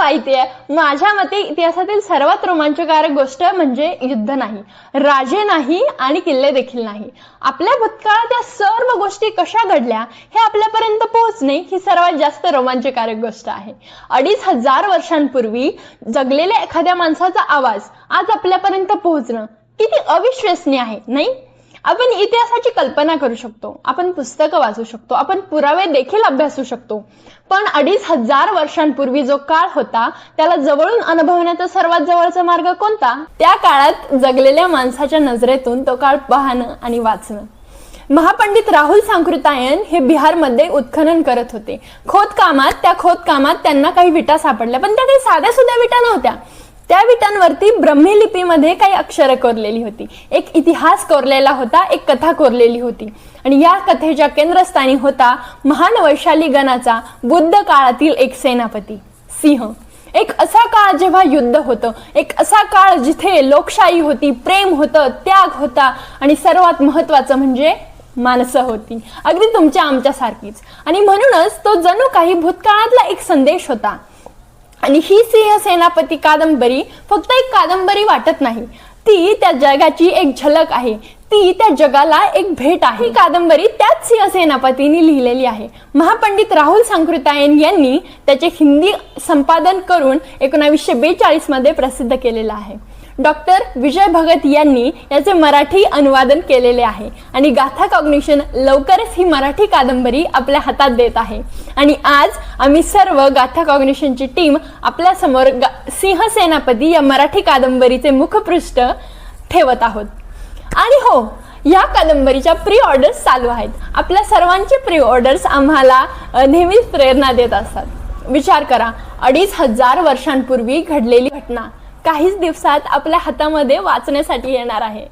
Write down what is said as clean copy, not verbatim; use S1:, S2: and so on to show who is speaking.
S1: माहिती आहे, माझ्या मते इतिहासातील सर्वात रोमांचकारक गोष्ट म्हणजे युद्ध नाही, राजे नाही आणि किल्ले देखील नाही. आपल्या भूतकाळात या सर्व गोष्टी कशा घडल्या हे आपल्यापर्यंत पोहोचणे ही सर्वात जास्त रोमांचकारक गोष्ट आहे. 2500 वर्षांपूर्वी जगलेल्या एखाद्या माणसाचा आवाज आज आपल्यापर्यंत पोहोचणं किती अविश्वसनीय आहे, नाही? आपण इतिहासाची कल्पना करू शकतो, आपण पुस्तकं वाचू शकतो, आपण पुरावे देखील अभ्यासू शकतो, पण 2500 वर्षांपूर्वी जो काळ होता त्याला जवळून अनुभवण्याचा सर्वात जवळचा मार्ग कोणता? त्या काळात जगलेल्या माणसाच्या नजरेतून तो काळ पाहणं आणि वाचणं. महापंडित राहुल सांकृतायन हे बिहारमध्ये उत्खनन करत होते. त्या खोदकामात त्यांना काही विटा सापडल्या, पण त्या काही साध्या सुद्धा विटा नव्हत्या. त्या विटांवरती ब्राह्मी लिपीमध्ये काही अक्षरं कोरलेली होती, एक इतिहास कोरलेला होता, एक कथा कोरलेली होती. आणि या कथेच्या केंद्रस्थानी होता महान वैशाली गणाचा बुद्ध काळातील एक सेनापती सिंह. एक असा काळ जेव्हा युद्ध होतं, एक असा काळ जिथे लोकशाही होती, प्रेम होतं, त्याग होता आणि सर्वात महत्वाचं म्हणजे माणसं होती, अगदी तुमच्या आमच्या सारखीच. आणि म्हणूनच तो जणू काही भूतकाळातला एक संदेश होता. आणि ही सिंह सेनापती कादंबरी फक्त एक कादंबरी वाटत नाही, ती त्या जगाची एक झलक आहे, ती त्या जगाला एक भेट आहे. ही कादंबरी त्याच सिंह सेनापतींनी लिहिलेली आहे. महापंडित राहुल सांकृतायन यांनी त्याचे हिंदी संपादन करून 1942 मध्ये प्रसिद्ध केलेलं आहे. डॉक्टर विजय भगत यांनी याचे मराठी अनुवादन केलेले आहे आणि गाथा कॉग्निशन लवकरच ही मराठी कादंबरी आपल्या हातात देत आहे. आणि आज आम्ही सर्व गाथा कॉग्निशनची टीम आपल्या समोर सिंह सेनापती या मराठी कादंबरीचे मुखपृष्ठ ठेवत आहोत. आणि हो, या कादंबरीच्या प्री ऑर्डर्स चालू आहेत. आपल्या सर्वांचे प्री ऑर्डर्स आम्हाला नेहमीच प्रेरणा देत असतात. विचार करा, 2500 वर्षांपूर्वी घडलेली घटना काहीच दिवसात आपल्या हातामध्ये वाचण्यासाठी येणार आहे.